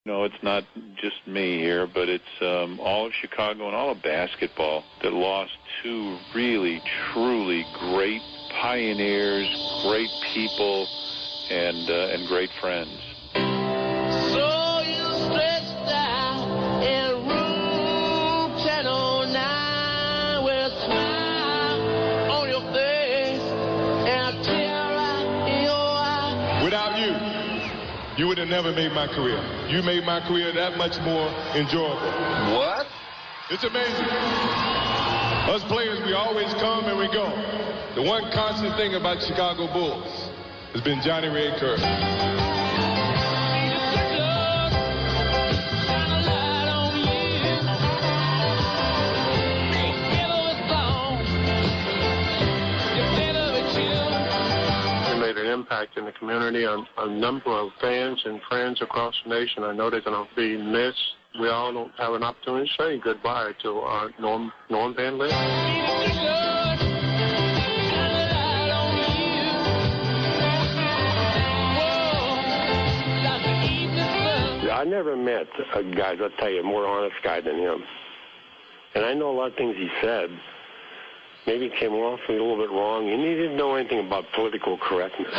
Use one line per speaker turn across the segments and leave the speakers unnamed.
No, it's not just me here, but it's all of Chicago and all of basketball that lost two really, truly great pioneers, great people, and great friends.
So you stretched out in room 1009 with a smile on your face and a tear in your eye.
Without you would have never made my career. You made my career that much more enjoyable.
What?
It's amazing. Us players, we always come and we go. The one constant thing about Chicago Bulls has been Johnny Red Kerr.
Impact in the community on a number of fans and friends across the nation. I know they're going to be missed. We all don't have an opportunity to say goodbye to Norm Van Lier.
I never met a guy, I'll tell you, a more honest guy than him. And I know a lot of things he said maybe came off a little bit wrong, and he didn't know anything about political correctness.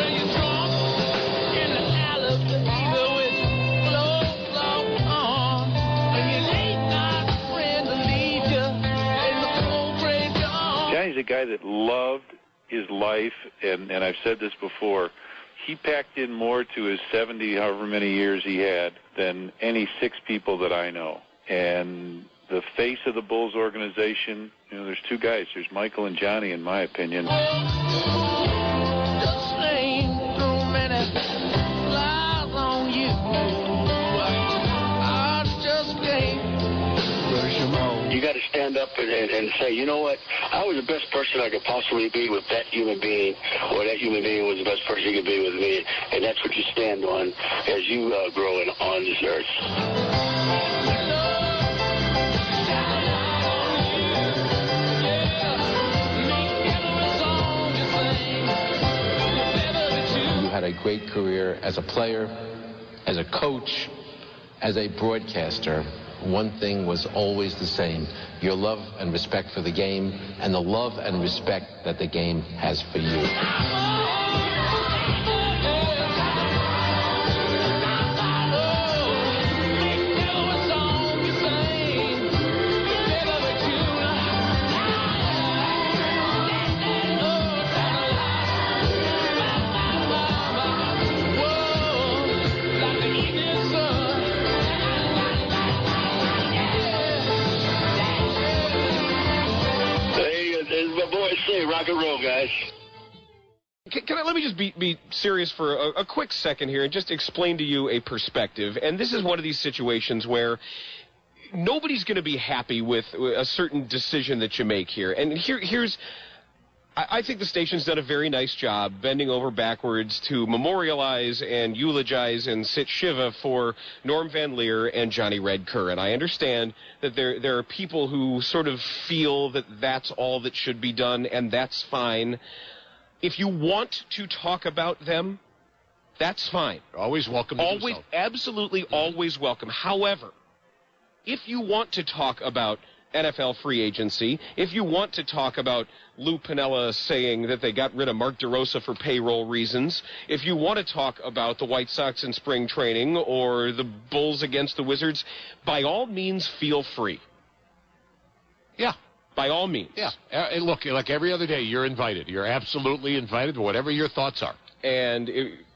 Johnny's a guy that loved his life, and I've said this before, he packed in more to his 70, however many years he had, than any six people that I know. And the face of the Bulls organization, you know, there's two guys. There's Michael and Johnny, in my opinion.
You got to stand up and say, you know what, I was the best person I could possibly be with that human being, or that human being was the best person he could be with me, and that's what you stand on as you grow on this earth.
Had a great career as a player, as a coach, as a broadcaster. One thing was always the same: your love and respect for the game, and the love and respect that the game has for you.
Rock and roll, guys.
Let me just be serious for a quick second here and just explain to you a perspective. And this is one of these situations where nobody's going to be happy with a certain decision that you make here. And here's... I think the station's done a very nice job bending over backwards to memorialize and eulogize and sit shiva for Norm Van Lier and Johnny Red Kerr. And I understand that there are people who sort of feel that that's all that should be done, and that's fine. If you want to talk about them, that's fine.
Always welcome to do so.
Absolutely always welcome. However, if you want to talk about NFL free agency, if you want to talk about Lou Piniella saying that they got rid of Mark DeRosa for payroll reasons, if you want to talk about the White Sox in spring training or the Bulls against the Wizards, by all means, feel free.
Yeah.
By all means.
Yeah. Look, like every other day, you're invited. You're absolutely invited, whatever your thoughts are.
And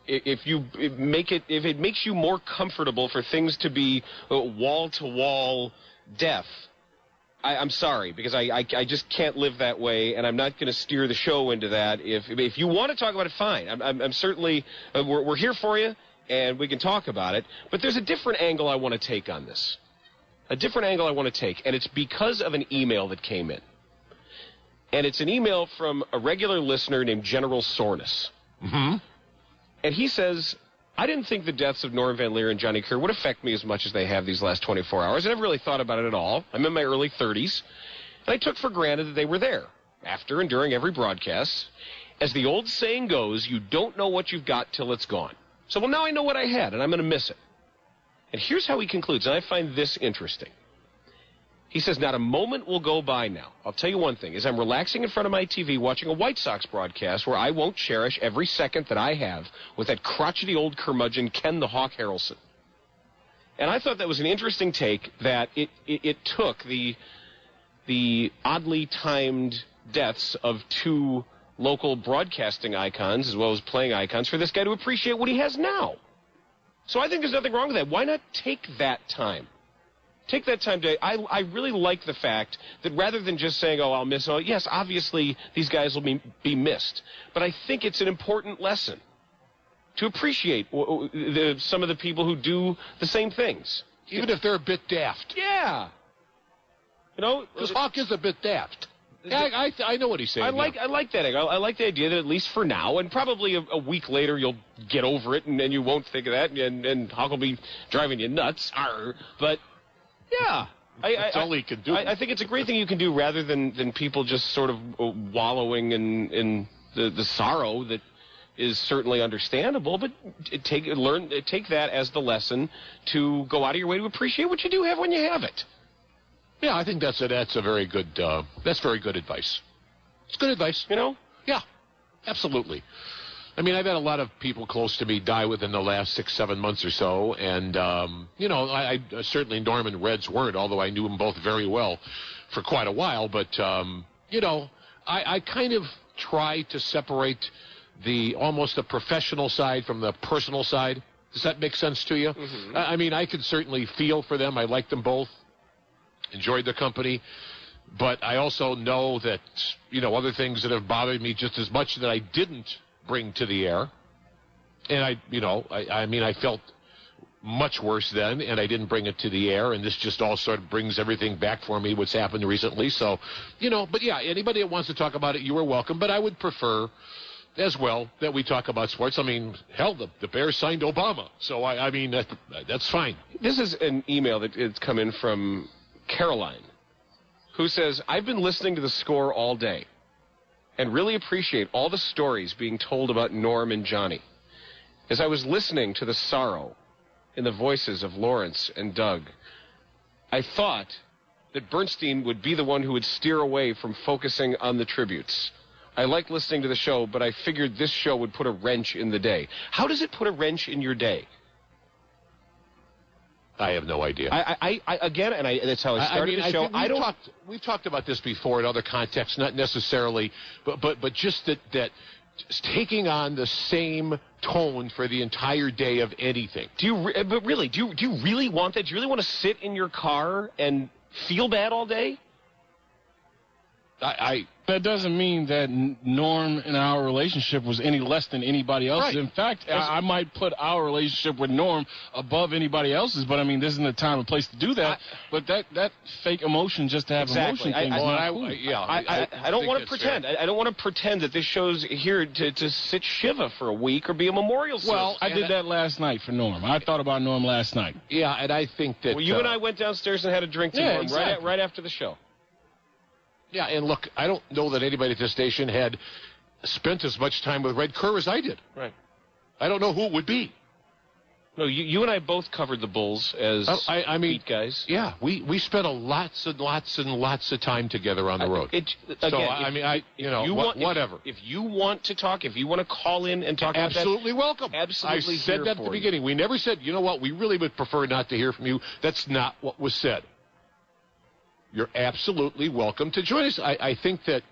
if it makes you more comfortable for things to be wall-to-wall deaf, I'm sorry, because I just can't live that way, and I'm not going to steer the show into that. If you want to talk about it, fine. I'm certainly we're here for you, and we can talk about it. But there's a different angle I want to take on this. A different angle I want to take, and it's because of an email that came in. And it's an email from a regular listener named General Soreness.
Mm-hmm.
And he says, I didn't think the deaths of Norm Van Lier and Johnny Kerr would affect me as much as they have these last 24 hours. I never really thought about it at all. I'm in my early 30s, and I took for granted that they were there, after and during every broadcast. As the old saying goes, you don't know what you've got till it's gone. So, well, now I know what I had, and I'm going to miss it. And here's how he concludes, and I find this interesting. He says, not a moment will go by now. I'll tell you one thing, as I'm relaxing in front of my TV watching a White Sox broadcast where I won't cherish every second that I have with that crotchety old curmudgeon Ken the Hawk Harrelson. And I thought that was an interesting take, that it took the oddly timed deaths of two local broadcasting icons as well as playing icons for this guy to appreciate what he has now. So I think there's nothing wrong with that. Why not take that time? Take that time to... I really like the fact that rather than just saying, oh, I'll miss... Oh, yes, obviously these guys will be missed. But I think it's an important lesson to appreciate some of the people who do the same things.
Even if they're a bit daft.
Yeah. You know?
Because Hawk is a bit daft. Yeah, I know what he's saying.
I like that. I like the idea that at least for now, and probably a week later, you'll get over it, and then you won't think of that, and Hawk will be driving you nuts. But... yeah.
That's all he can do.
I think it's a great thing you can do rather than people just sort of wallowing in the sorrow that is certainly understandable, but take that as the lesson to go out of your way to appreciate what you do have when you have it.
Yeah, I think that's a very good that's very good advice. It's good advice.
You know?
Yeah, absolutely. I mean, I've had a lot of people close to me die within the last 6-7 months or so, and, I certainly Norm and Reds weren't, although I knew them both very well for quite a while, but, I kind of try to separate almost the professional side from the personal side. Does that make sense to you? Mm-hmm. I mean, I could certainly feel for them. I like them both, enjoyed their company. But I also know that, other things that have bothered me just as much that I didn't bring to the air. And I felt much worse then, and I didn't bring it to the air, and this just all sort of brings everything back for me, what's happened recently. So, but yeah, anybody that wants to talk about it, you are welcome. But I would prefer as well that we talk about sports. I mean, hell, the Bears signed Obama. So, I mean, that's fine.
This is an email that it's come in from Caroline, who says, I've been listening to the score all day and really appreciate all the stories being told about Norm and Johnny. As I was listening to the sorrow in the voices of Lawrence and Doug, I thought that Bernstein would be the one who would steer away from focusing on the tributes. I like listening to the show, but I figured this show would put a wrench in the day. How does it put a wrench in your day?
I have no idea.
That's how I started the show.
We've talked about this before in other contexts, not necessarily, but just that just taking on the same tone for the entire day of anything.
Do you really want that? Do you really want to sit in your car and feel bad all day?
That doesn't mean that Norm and our relationship was any less than anybody else's. Right. In fact, I might put our relationship with Norm above anybody else's, but I mean, this isn't the time or place to do that. But that fake emotion just to have emotion thing is not cool.
I don't want to pretend. I don't want to pretend that this show's here to sit Shiva for a week or be a memorial service.
Well, I did that last night for Norm. I thought about Norm last night.
Yeah, and I think that...
Well, you and I went downstairs and had a drink to Norm right after the show.
Yeah, and look, I don't know that anybody at this station had spent as much time with Red Kerr as I did.
Right.
I don't know who it would be.
No, you and I both covered the Bulls as beat guys.
Yeah, we spent lots and lots and lots of time together on the road. Whatever.
If you want to talk, if you want to call in and talk about that,
absolutely welcome.
Absolutely.
I said that at the beginning. We never said, you know what, we really would prefer not to hear from you. That's not what was said. You're absolutely welcome to join us. I think that,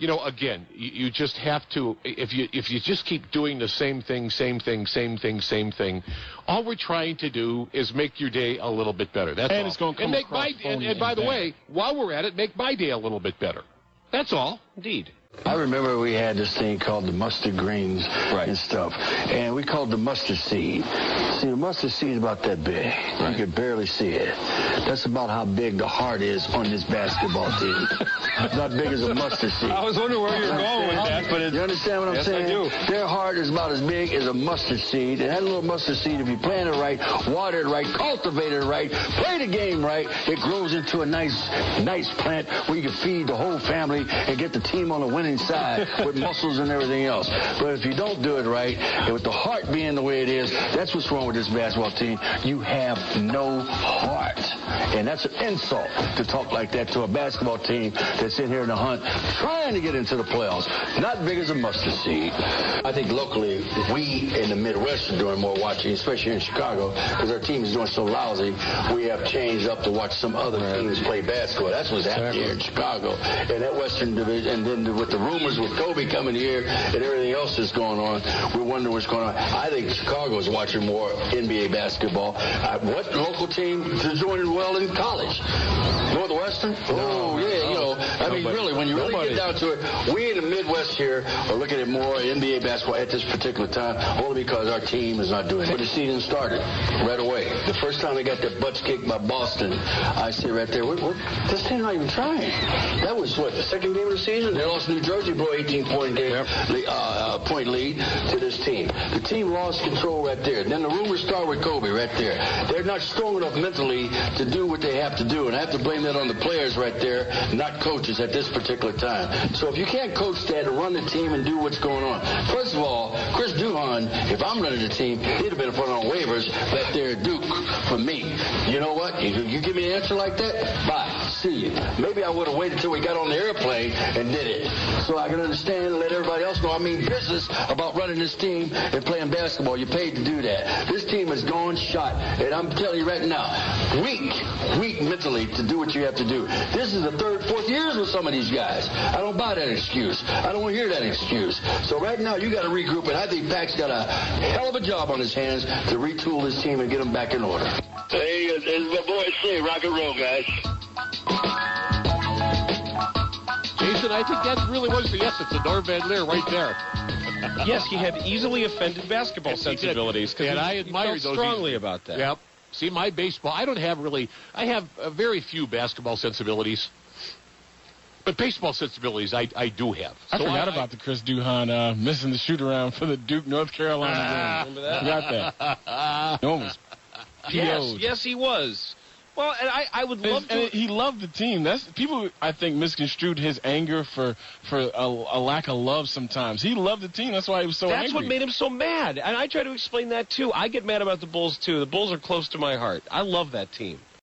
again, you just have to, if you just keep doing the same thing, all we're trying to do is make your day a little bit better. That's all.
It's going to come across phony.
And by the way, while we're at it, make my day a little bit better. That's all.
Indeed.
I remember we had this thing called the mustard greens and stuff, and we called it the mustard seed. See, the mustard seed is about that big. Right. You could barely see it. That's about how big the heart is on this basketball team. It's not big as a mustard seed.
I was wondering where you're going with that, but
you understand what I'm saying?
Yes, I do.
Their heart is about as big as a mustard seed. And that little mustard seed, if you plant it right, water it right, cultivate it right, play the game right, it grows into a nice plant where you can feed the whole family and get the team on the win winning side with muscles and everything else. But if you don't do it right, and with the heart being the way it is, that's what's wrong with this basketball team. You have no heart. And that's an insult to talk like that to a basketball team that's in here in the hunt, trying to get into the playoffs. Not big as a mustard seed. I think locally, we in the Midwest are doing more watching, especially in Chicago, because our team is doing so lousy. We have changed up to watch some other teams play basketball. That's what's happening here in Chicago. And that Western Division, and then with the rumors with Kobe coming here and everything else that's going on, we're wondering what's going on. I think Chicago is watching more NBA basketball. What local team is doing well in college? Northwestern? Oh, yeah, you know. I mean, really, when you really get down to it, we in the Midwest here are looking at more NBA basketball at this particular time, only because our team is not doing it. But the season started right away. The first time they got their butts kicked by Boston, I say right there, this team's not even trying. That was, the second game of the season? They lost New Jersey, blew 18-point point lead to this team. The team lost control right there. Then the rumors start with Kobe right there. They're not strong enough mentally to do what they have to do, and I have to blame that on the players right there, not coaches at this particular time. So if you can't coach that and run the team and do what's going on, first of all, Chris Duhon, if I'm running the team, he'd have been put on waivers back there at Duke for me. You know what? You give me an answer like that, bye. See you. Maybe I would have waited till we got on the airplane and did it, so I can understand and let everybody else know I mean business about running this team and playing basketball. You're paid to do that. This team has gone shot, and I'm telling you right now, weak mentally to do what you have to do. This is the third, fourth years with some of these guys. I don't buy that excuse. I don't want to hear that excuse. So right now, you got to regroup, and I think Pac's got a hell of a job on his hands to retool this team and get them back in order.
Hey, as my boys say, rock and roll, guys.
Jason, I think that really was the essence of Norm Van Lier right there.
Yes, he had easily offended basketball sensibilities, because
I admired those
strongly about that.
Yep. See, my baseball, I have very few basketball sensibilities. But baseball sensibilities, I do have.
I forgot about the Chris Duhon missing the shoot-around for the Duke, North Carolina game. Remember that? Forgot that. No one was PO'd.
Yes, he was. Well, and I would love to.
And he loved the team. That's people, I think, misconstrued his anger for a lack of love sometimes. He loved the team. That's why he was so angry.
That's what made him so mad. And I try to explain that, too. I get mad about the Bulls, too. The Bulls are close to my heart. I love that team.